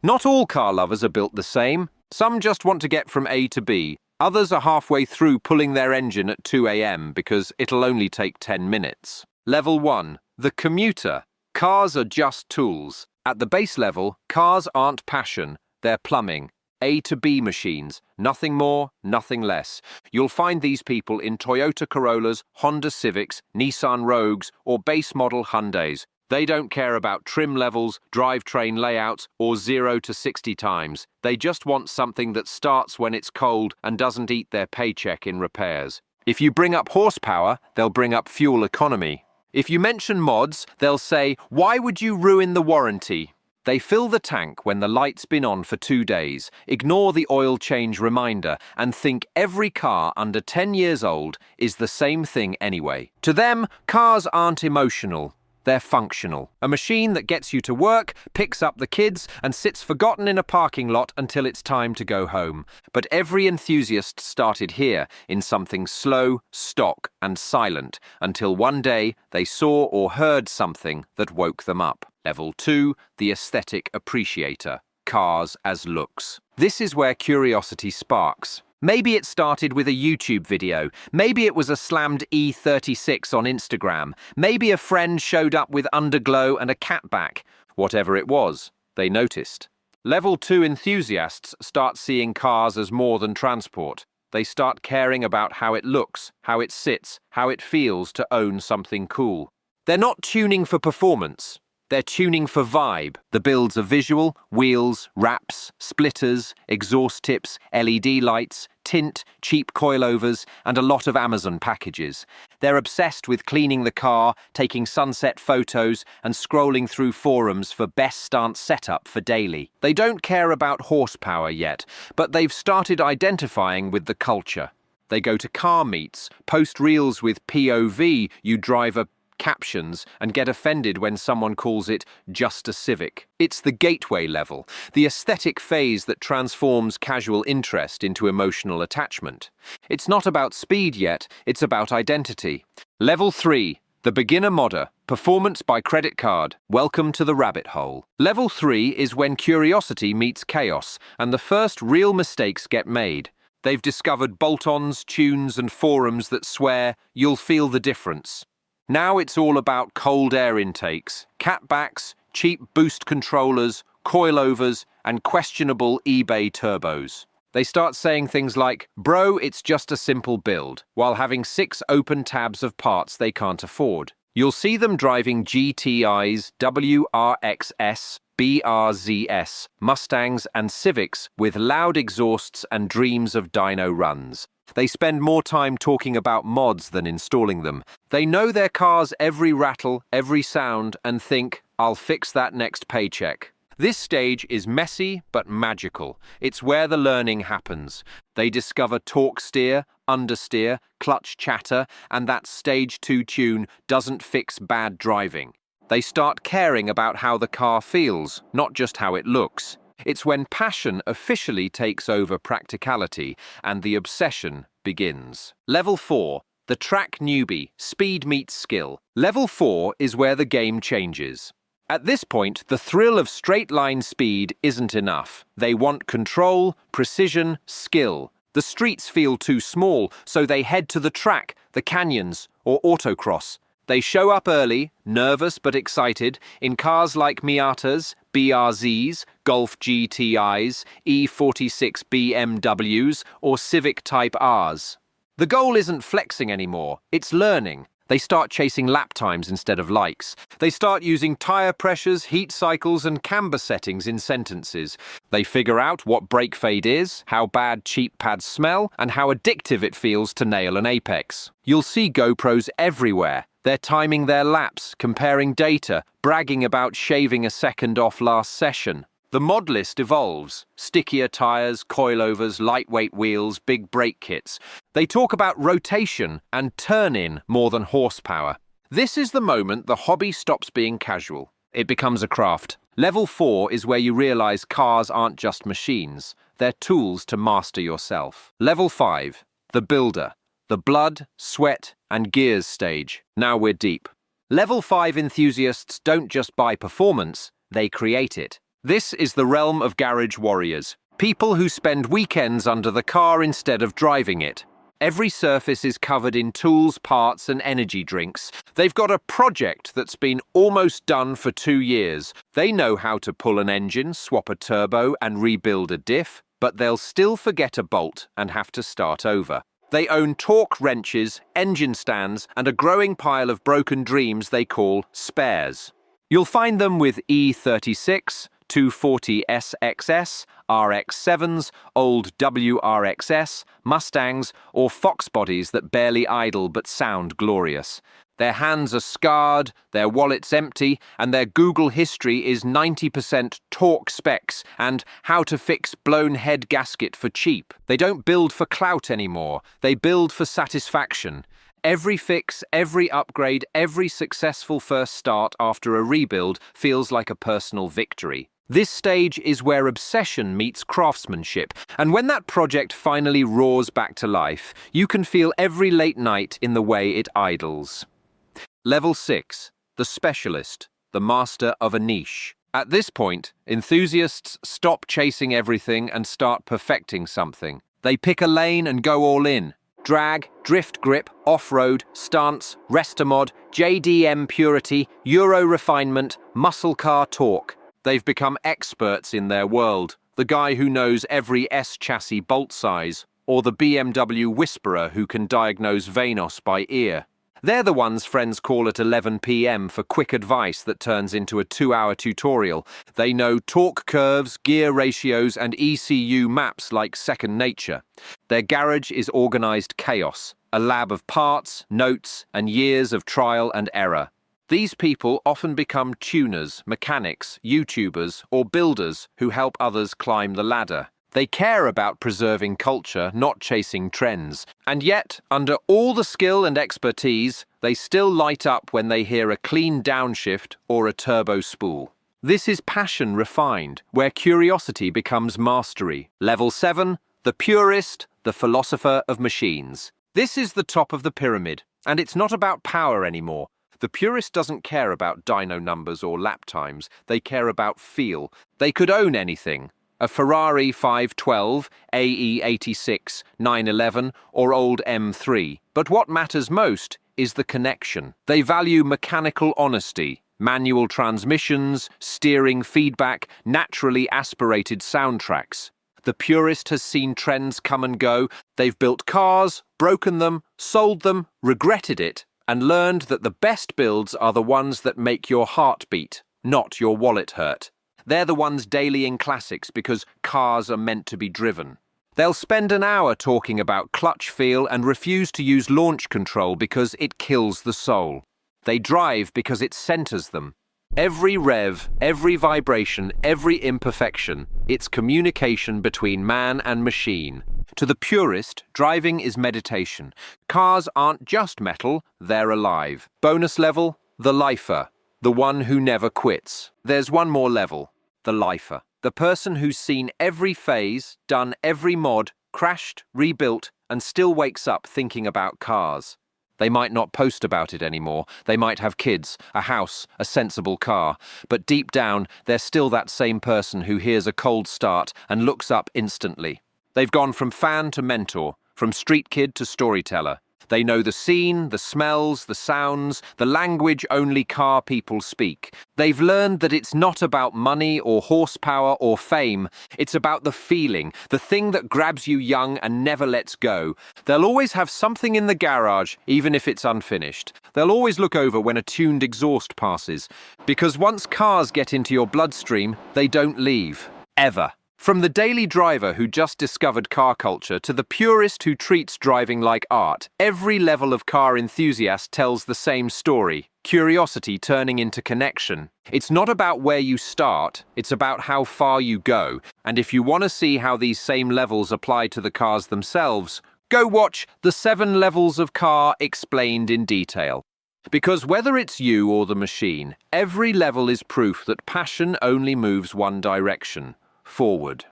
Not all car lovers are built the same. Some just want to get from A to B. Others are halfway through pulling their engine at 2 a.m. because it'll only take 10 minutes. Level 1. The commuter. Cars are just tools. At the base level, cars aren't passion, they're plumbing. A to B machines, nothing more, nothing less. You'll find these people in Toyota Corollas, Honda Civics, Nissan Rogues, or base model Hyundais. They don't care about trim levels, drivetrain layouts, or 0 to 60 times. They just want something that starts when it's cold and doesn't eat their paycheck in repairs. If you bring up horsepower, they'll bring up fuel economy. If you mention mods, they'll say, "Why would you ruin the warranty?" They fill the tank when the light's been on for 2 days, ignore the oil change reminder, and think every car under 10 years old is the same thing anyway. To them, cars aren't emotional. They're functional. A machine that gets you to work, picks up the kids, and sits forgotten in a parking lot until it's time to go home. But every enthusiast started here, in something slow, stock, and silent, until one day they saw or heard something that woke them up. Level 2, the aesthetic appreciator. Cars as looks. This is where curiosity sparks. Maybe it started with a YouTube video. Maybe it was a slammed E36 on Instagram. Maybe a friend showed up with underglow and a catback. Whatever it was, they noticed. Level 2 enthusiasts start seeing cars as more than transport. They start caring about how it looks, how it sits, how it feels to own something cool. They're not tuning for performance. They're tuning for vibe. The builds are visual, wheels, wraps, splitters, exhaust tips, LED lights, tint, cheap coilovers, and a lot of Amazon packages. They're obsessed with cleaning the car, taking sunset photos, and scrolling through forums for best stance setup for daily. They don't care about horsepower yet, but they've started identifying with the culture. They go to car meets, post reels with POV, you driver captions, and get offended when someone calls it just a Civic. It's the gateway level, the aesthetic phase that transforms casual interest into emotional attachment. It's not about speed yet, it's about identity. Level 3, the beginner modder, performance by credit card. Welcome to the rabbit hole. Level 3 is when curiosity meets chaos, and the first real mistakes get made. They've discovered bolt-ons, tunes, and forums that swear, "You'll feel the difference." Now it's all about cold air intakes, catbacks, cheap boost controllers, coilovers, and questionable eBay turbos. They start saying things like, "Bro, it's just a simple build," while having 6 open tabs of parts they can't afford. You'll see them driving GTIs, WRXS, BRZS, Mustangs, and Civics with loud exhausts and dreams of dyno runs. They spend more time talking about mods than installing them. They know their car's every rattle, every sound, and think, "I'll fix that next paycheck." This stage is messy but magical. It's where the learning happens. They discover torque steer, understeer, clutch chatter, and that stage 2 tune doesn't fix bad driving. They start caring about how the car feels, not just how it looks. It's when passion officially takes over practicality and the obsession begins. Level 4, the track newbie, speed meets skill. Level 4 is where the game changes. At this point, the thrill of straight-line speed isn't enough. They want control, precision, skill. The streets feel too small, so they head to the track, the canyons, or autocross. They show up early, nervous but excited, in cars like Miatas, BRZs, Golf GTIs, E46 BMWs, or Civic Type Rs. The goal isn't flexing anymore, it's learning. They start chasing lap times instead of likes. They start using tire pressures, heat cycles, and camber settings in sentences. They figure out what brake fade is, how bad cheap pads smell, and how addictive it feels to nail an apex. You'll see GoPros everywhere. They're timing their laps, comparing data, bragging about shaving a second off last session. The mod list evolves. Stickier tires, coilovers, lightweight wheels, big brake kits. They talk about rotation and turn-in more than horsepower. This is the moment the hobby stops being casual. It becomes a craft. Level 4 is where you realize cars aren't just machines. They're tools to master yourself. Level 5, the builder. The blood, sweat, and gears stage. Now we're deep. Level 5 enthusiasts don't just buy performance, they create it. This is the realm of garage warriors, people who spend weekends under the car instead of driving it. Every surface is covered in tools, parts and energy drinks. They've got a project that's been almost done for 2 years. They know how to pull an engine, swap a turbo and rebuild a diff, but they'll still forget a bolt and have to start over. They own torque wrenches, engine stands and a growing pile of broken dreams they call spares. You'll find them with E36, 240 SXS, RX-7s, old WRXS, Mustangs, or Fox bodies that barely idle but sound glorious. Their hands are scarred, their wallets empty, and their Google history is 90% torque specs and how to fix blown head gasket for cheap. They don't build for clout anymore, they build for satisfaction. Every fix, every upgrade, every successful first start after a rebuild feels like a personal victory. This stage is where obsession meets craftsmanship, and when that project finally roars back to life, you can feel every late night in the way it idles. Level 6. The specialist, the master of a niche. At this point, enthusiasts stop chasing everything and start perfecting something. They pick a lane and go all in. Drag, drift grip, off-road, stance, restomod, JDM purity, Euro refinement, muscle car torque. They've become experts in their world. The guy who knows every S-chassis bolt size, or the BMW whisperer who can diagnose Venos by ear. They're the ones friends call at 11 p.m. for quick advice that turns into a 2-hour tutorial. They know torque curves, gear ratios, and ECU maps like second nature. Their garage is organized chaos, a lab of parts, notes, and years of trial and error. These people often become tuners, mechanics, YouTubers, or builders who help others climb the ladder. They care about preserving culture, not chasing trends. And yet, under all the skill and expertise, they still light up when they hear a clean downshift or a turbo spool. This is passion refined, where curiosity becomes mastery. Level 7, the purist, the philosopher of machines. This is the top of the pyramid, and it's not about power anymore. The purist doesn't care about dyno numbers or lap times. They care about feel. They could own anything. A Ferrari 512, AE86, 911, or old M3. But what matters most is the connection. They value mechanical honesty, manual transmissions, steering feedback, naturally aspirated soundtracks. The purist has seen trends come and go. They've built cars, broken them, sold them, regretted it, and learned that the best builds are the ones that make your heart beat, not your wallet hurt. They're the ones daily in classics because cars are meant to be driven. They'll spend an hour talking about clutch feel and refuse to use launch control because it kills the soul. They drive because it centers them. Every rev, every vibration, every imperfection, it's communication between man and machine. To the purist, driving is meditation. Cars aren't just metal, they're alive. Bonus level, the lifer, the one who never quits. There's one more level, the lifer. The person who's seen every phase, done every mod, crashed, rebuilt, and still wakes up thinking about cars. They might not post about it anymore. They might have kids, a house, a sensible car. But deep down, they're still that same person who hears a cold start and looks up instantly. They've gone from fan to mentor, from street kid to storyteller. They know the scene, the smells, the sounds, the language only car people speak. They've learned that it's not about money or horsepower or fame. It's about the feeling, the thing that grabs you young and never lets go. They'll always have something in the garage, even if it's unfinished. They'll always look over when a tuned exhaust passes. Because once cars get into your bloodstream, they don't leave. Ever. From the daily driver who just discovered car culture to the purist who treats driving like art, every level of car enthusiast tells the same story, curiosity turning into connection. It's not about where you start, it's about how far you go. And if you want to see how these same levels apply to the cars themselves, go watch the 7 Levels of Car explained in detail. Because whether it's you or the machine, every level is proof that passion only moves one direction. Forward.